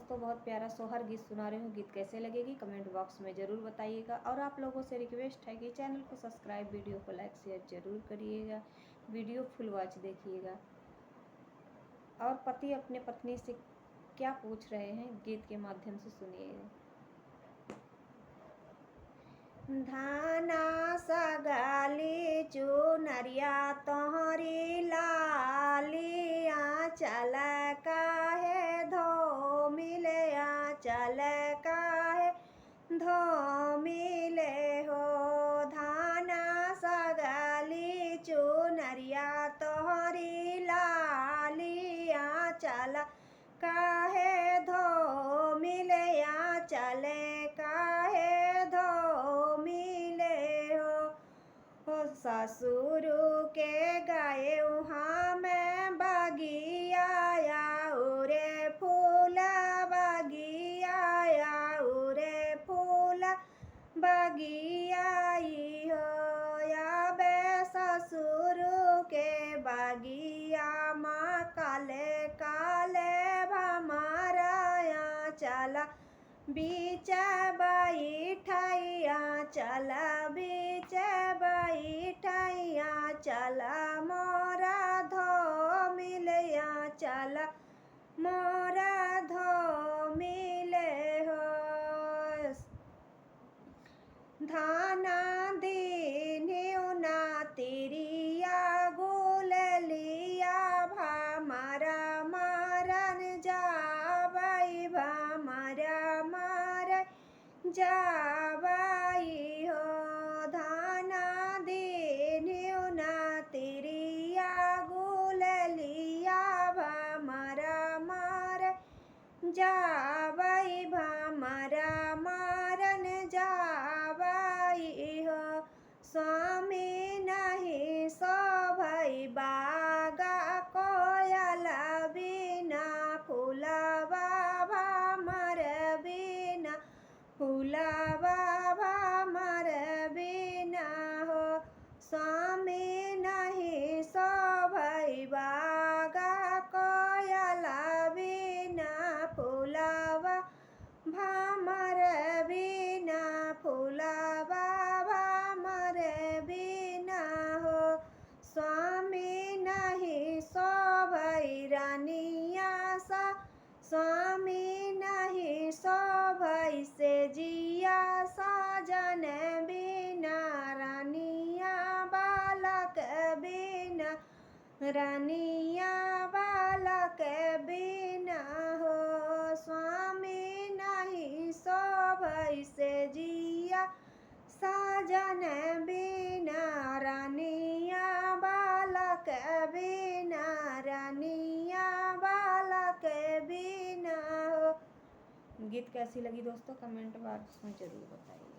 दोस्तों बहुत प्यारा सोहर गीत सुना रही हूँ। गीत कैसे लगेगी कमेंट बॉक्स में ज़रूर बताइएगा। और आप लोगों से रिक्वेस्ट है कि चैनल को सब्सक्राइब, वीडियो को लाइक शेयर ज़रूर करिएगा, वीडियो फुल वॉच देखिएगा। और पति अपने पत्नी से क्या पूछ रहे हैं गीत के माध्यम से सुनिएगा। धाना सगाली चुनरिया तोहरी लालिया चल काहे धो मिलया चल काहे धो मिले हो। धाना सगाली चुनरिया तोहरी लालिया चल काहे धो मिलया चले काहे धो मिले हो। ससुर के गए वहाँ मैं बगिया उरे फूल बगिया उरे फूल बगियाई हो। या बे ससुर के बगिया माँ काले काले भमारा चला बीच बैठैया चला बीच बैठैया चला मोरा धो मिलया चला मोरा धो मिले हो। धाना दीन्यू ना तिरिया गुल लिया भमरा मारन जाबाई भमरा मार जाबाई हो। धाना दीन्यू ना तिरिया गुल लिया भमरा मार जाबाई भमरा मारन जाबाई हो। स्वामी नहीं शोभई बागा कोयल बिना फूलबा भमर बिना फूलबा भमर बिना हो। स्वामी नहीं शोभई बागा कोयल बिना फूलबा भमर बिना फूलबा भमर बिना हो। स्वामी नहीं शोभई रानिया सा स्वामी नहीं शोभई से जिया साजन बिना रानिया बालक बिना रानिया बालक बिना हो। स्वामी नहीं शोभई से जिया साजन बिना रानिया बालक बिना रानिया बालक बिना हो। गीत कैसी लगी दोस्तों कमेंट बॉक्स में ज़रूर बताइए।